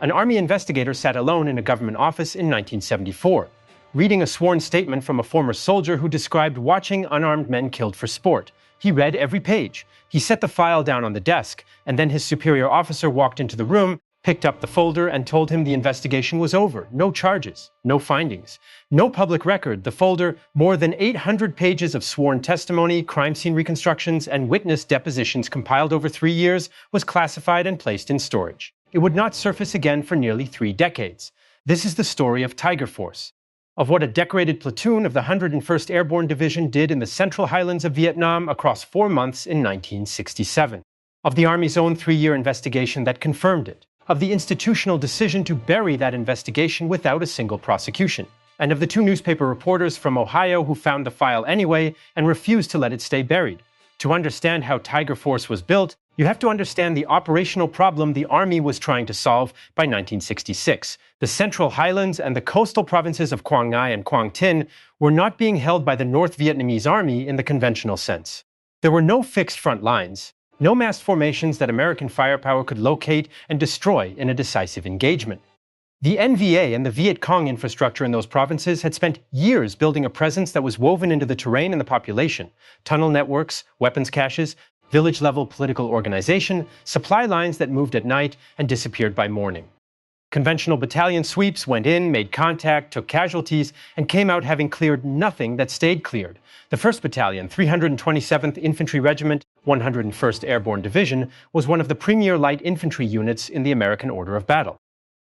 An Army investigator sat alone in a government office in 1974, reading a sworn statement from a former soldier who described watching unarmed men killed for sport. He read every page. He set the file down on the desk, and then his superior officer walked into the room, picked up the folder, and told him the investigation was over. No charges, no findings, no public record. The folder, more than 800 pages of sworn testimony, crime scene reconstructions, and witness depositions compiled over 3 years, was classified and placed in storage. It would not surface again for nearly 3 decades. This is the story of Tiger Force, of what a decorated platoon of the 101st Airborne Division did in the Central Highlands of Vietnam across 4 months in 1967, of the Army's own 3-year investigation that confirmed it, of the institutional decision to bury that investigation without a single prosecution, and of the 2 newspaper reporters from Ohio who found the file anyway and refused to let it stay buried. To understand how Tiger Force was built, you have to understand the operational problem the Army was trying to solve by 1966. The Central Highlands and the coastal provinces of Quang Ngai and Quang Tin were not being held by the North Vietnamese Army in the conventional sense. There were no fixed front lines, no massed formations that American firepower could locate and destroy in a decisive engagement. The NVA and the Viet Cong infrastructure in those provinces had spent years building a presence that was woven into the terrain and the population: tunnel networks, weapons caches, village-level political organization, supply lines that moved at night and disappeared by morning. Conventional battalion sweeps went in, made contact, took casualties, and came out having cleared nothing that stayed cleared. The 1st Battalion, 327th Infantry Regiment, 101st Airborne Division, was one of the premier light infantry units in the American order of battle.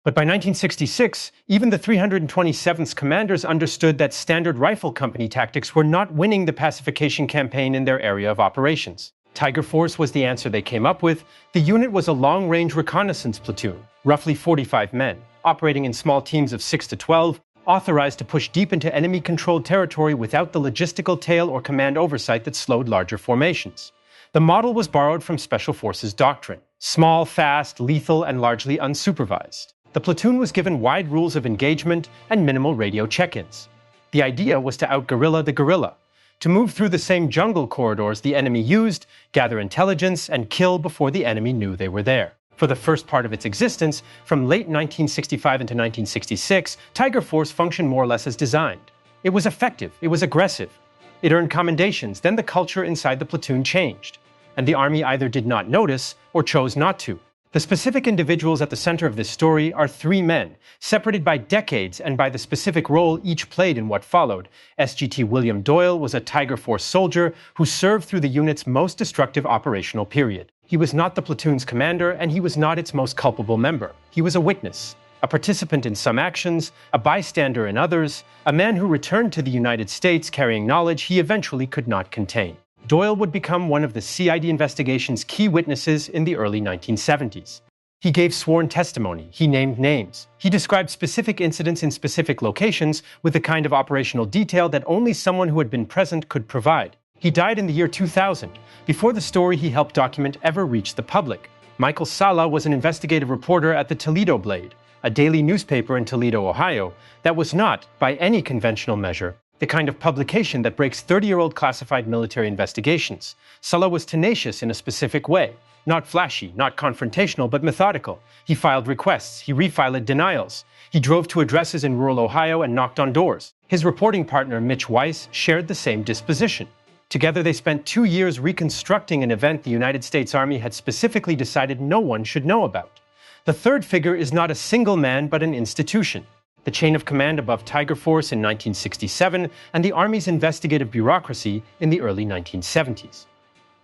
But by 1966, even the 327th's commanders understood that Standard Rifle Company tactics were not winning the pacification campaign in their area of operations. Tiger Force was the answer they came up with. The unit was a long-range reconnaissance platoon, roughly 45 men, operating in small teams of 6 to 12, authorized to push deep into enemy-controlled territory without the logistical tail or command oversight that slowed larger formations. The model was borrowed from Special Forces doctrine: small, fast, lethal, and largely unsupervised. The platoon was given wide rules of engagement and minimal radio check-ins. The idea was to out-guerrilla the guerrilla, to move through the same jungle corridors the enemy used, gather intelligence, and kill before the enemy knew they were there. For the first part of its existence, from late 1965 into 1966, Tiger Force functioned more or less as designed. It was effective, it was aggressive. It earned commendations, then the culture inside the platoon changed, and the Army either did not notice or chose not to. The specific individuals at the center of this story are 3 men, separated by decades and by the specific role each played in what followed. SGT William Doyle was a Tiger Force soldier who served through the unit's most destructive operational period. He was not the platoon's commander, and he was not its most culpable member. He was a witness, a participant in some actions, a bystander in others, a man who returned to the United States carrying knowledge he eventually could not contain. Doyle would become one of the CID investigation's key witnesses in the early 1970s. He gave sworn testimony, he named names, he described specific incidents in specific locations with the kind of operational detail that only someone who had been present could provide. He died in the year 2000, before the story he helped document ever reached the public. Michael Sala was an investigative reporter at the Toledo Blade, a daily newspaper in Toledo, Ohio, that was not, by any conventional measure, the kind of publication that breaks 30-year-old classified military investigations. Sala was tenacious in a specific way. Not flashy, not confrontational, but methodical. He filed requests, he refiled denials. He drove to addresses in rural Ohio and knocked on doors. His reporting partner, Mitch Weiss, shared the same disposition. Together they spent 2 years reconstructing an event the United States Army had specifically decided no one should know about. The third figure is not a single man, but an institution. The chain of command above Tiger Force in 1967 and the Army's investigative bureaucracy in the early 1970s.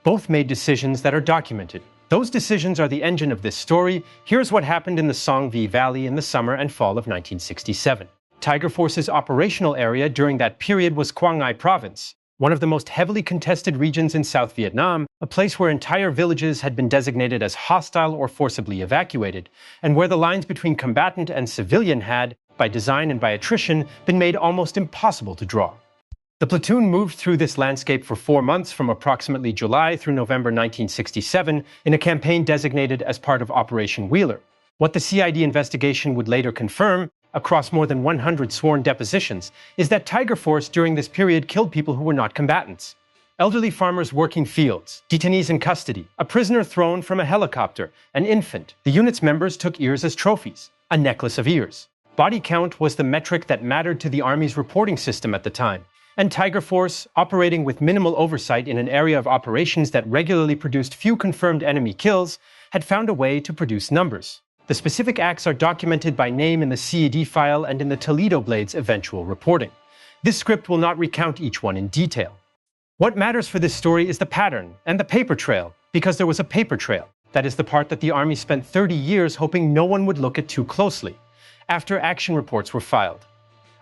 Both made decisions that are documented. Those decisions are the engine of this story. Here's what happened in the Song Vi Valley in the summer and fall of 1967. Tiger Force's operational area during that period was Quang Ngai Province, one of the most heavily contested regions in South Vietnam, a place where entire villages had been designated as hostile or forcibly evacuated, and where the lines between combatant and civilian had, by design and by attrition, been made almost impossible to draw. The platoon moved through this landscape for 4 months from approximately July through November 1967 in a campaign designated as part of Operation Wheeler. What the CID investigation would later confirm, across more than 100 sworn depositions, is that Tiger Force during this period killed people who were not combatants. Elderly farmers working fields, detainees in custody, a prisoner thrown from a helicopter, an infant. The unit's members took ears as trophies. a necklace of ears. Body count was the metric that mattered to the Army's reporting system at the time, and Tiger Force, operating with minimal oversight in an area of operations that regularly produced few confirmed enemy kills, had found a way to produce numbers. The specific acts are documented by name in the CED file and in the Toledo Blade's eventual reporting. This script will not recount each one in detail. What matters for this story is the pattern and the paper trail, because there was a paper trail. That is the part that the Army spent 30 years hoping no one would look at too closely, after action reports were filed.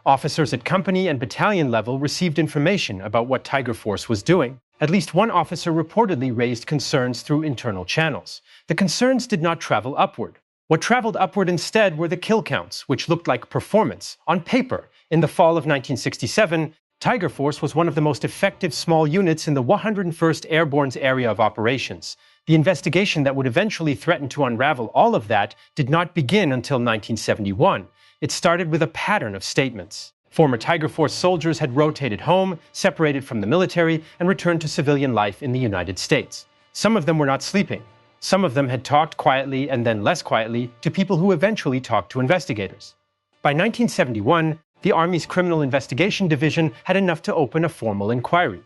Officers at company and battalion level received information about what Tiger Force was doing. At least one officer reportedly raised concerns through internal channels. The concerns did not travel upward. What traveled upward instead were the kill counts, which looked like performance, on paper. In the fall of 1967, Tiger Force was one of the most effective small units in the 101st Airborne's area of operations. The investigation that would eventually threaten to unravel all of that did not begin until 1971. It started with a pattern of statements. Former Tiger Force soldiers had rotated home, separated from the military, and returned to civilian life in the United States. Some of them were not sleeping. Some of them had talked quietly and then less quietly to people who eventually talked to investigators. By 1971, the Army's Criminal Investigation Division had enough to open a formal inquiry.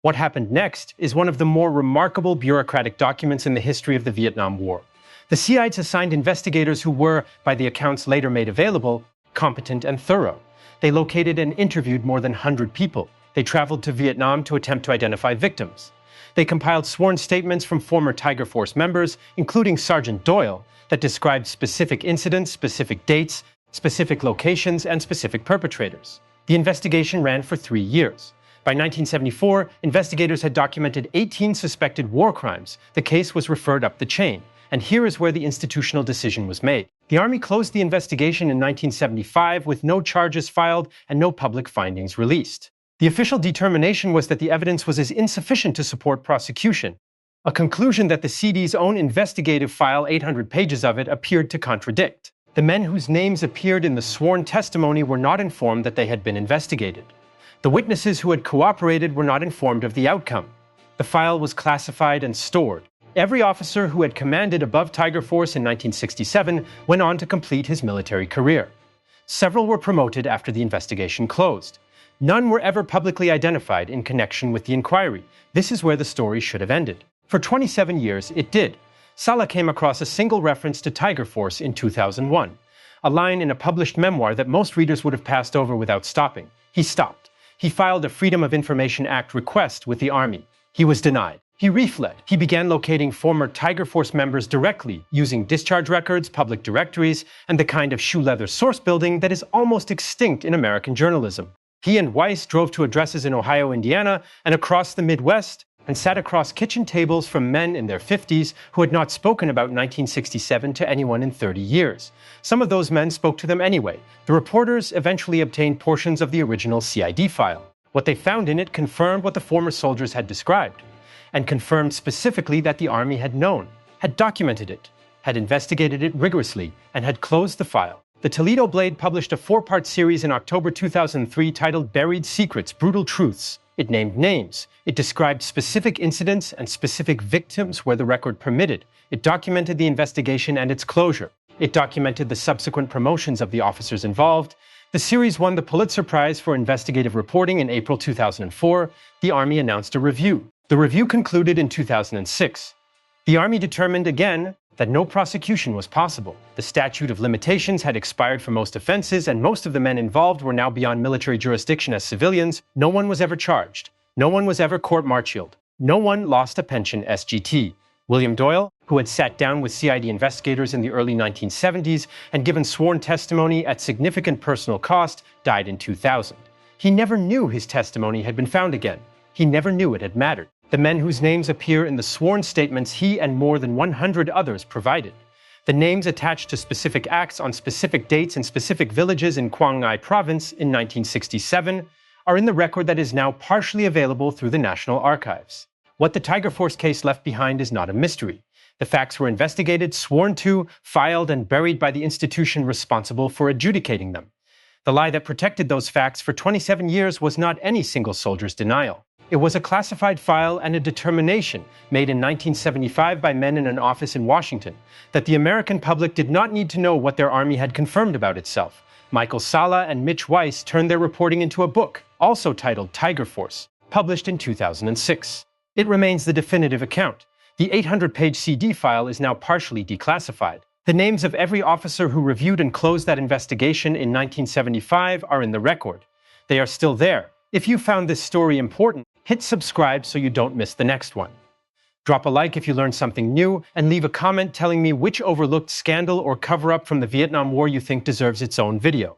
What happened next is one of the more remarkable bureaucratic documents in the history of the Vietnam War. The CIDs assigned investigators who were, by the accounts later made available, competent and thorough. They located and interviewed more than 100 people. They traveled to Vietnam to attempt to identify victims. They compiled sworn statements from former Tiger Force members, including Sergeant Doyle, that described specific incidents, specific dates, specific locations, and specific perpetrators. The investigation ran for 3 years. By 1974, investigators had documented 18 suspected war crimes. The case was referred up the chain, and here is where the institutional decision was made. The Army closed the investigation in 1975 with no charges filed and no public findings released. The official determination was that the evidence was insufficient to support prosecution, a conclusion that the CD's own investigative file, 800 pages of it, appeared to contradict. The men whose names appeared in the sworn testimony were not informed that they had been investigated. The witnesses who had cooperated were not informed of the outcome. The file was classified and stored. Every officer who had commanded above Tiger Force in 1967 went on to complete his military career. Several were promoted after the investigation closed. None were ever publicly identified in connection with the inquiry. This is where the story should have ended. For 27 years, it did. Sala came across a single reference to Tiger Force in 2001, a line in a published memoir that most readers would have passed over without stopping. He stopped. He filed a Freedom of Information Act request with the Army. He was denied. He refled. He began locating former Tiger Force members directly, using discharge records, public directories, and the kind of shoe-leather source building that is almost extinct in American journalism. He and Weiss drove to addresses in Ohio, Indiana, and across the Midwest, and sat across kitchen tables from men in their 50s who had not spoken about 1967 to anyone in 30 years. Some of those men spoke to them anyway. The reporters eventually obtained portions of the original CID file. What they found in it confirmed what the former soldiers had described, and confirmed specifically that the Army had known, had documented it, had investigated it rigorously, and had closed the file. The Toledo Blade published a 4-part series in October 2003 titled Buried Secrets, Brutal Truths. It named names. It described specific incidents and specific victims where the record permitted. It documented the investigation and its closure. It documented the subsequent promotions of the officers involved. The series won the Pulitzer Prize for Investigative Reporting in April 2004. The Army announced a review. The review concluded in 2006. The Army determined again that no prosecution was possible. The statute of limitations had expired for most offenses, and most of the men involved were now beyond military jurisdiction as civilians. No one was ever charged. No one was ever court-martialed. No one lost a pension SGT. William Doyle, who had sat down with CID investigators in the early 1970s and given sworn testimony at significant personal cost, died in 2000. He never knew his testimony had been found again. He never knew it had mattered. The men whose names appear in the sworn statements he and more than 100 others provided. The names attached to specific acts on specific dates in specific villages in Quang Ngai Province in 1967 are in the record that is now partially available through the National Archives. What the Tiger Force case left behind is not a mystery. The facts were investigated, sworn to, filed, and buried by the institution responsible for adjudicating them. The lie that protected those facts for 27 years was not any single soldier's denial. It was a classified file and a determination made in 1975 by men in an office in Washington that the American public did not need to know what their army had confirmed about itself. Michael Salla and Mitch Weiss turned their reporting into a book, also titled Tiger Force, published in 2006. It remains the definitive account. The 800-page CD file is now partially declassified. The names of every officer who reviewed and closed that investigation in 1975 are in the record. They are still there. If you found this story important, hit subscribe so you don't miss the next one. Drop a like if you learned something new, and leave a comment telling me which overlooked scandal or cover-up from the Vietnam War you think deserves its own video.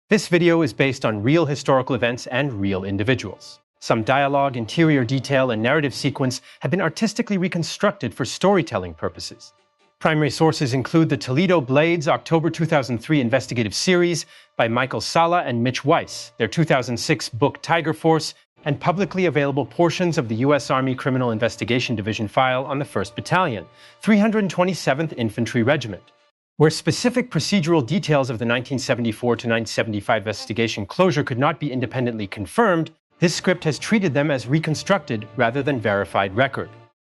This video is based on real historical events and real individuals. Some dialogue, interior detail, and narrative sequence have been artistically reconstructed for storytelling purposes. Primary sources include the Toledo Blades October 2003 investigative series by Michael Salla and Mitch Weiss, their 2006 book Tiger Force, and publicly available portions of the U.S. Army Criminal Investigation Division file on the 1st Battalion, 327th Infantry Regiment. Where specific procedural details of the 1974 to 1975 investigation closure could not be independently confirmed, this script has treated them as reconstructed rather than verified record.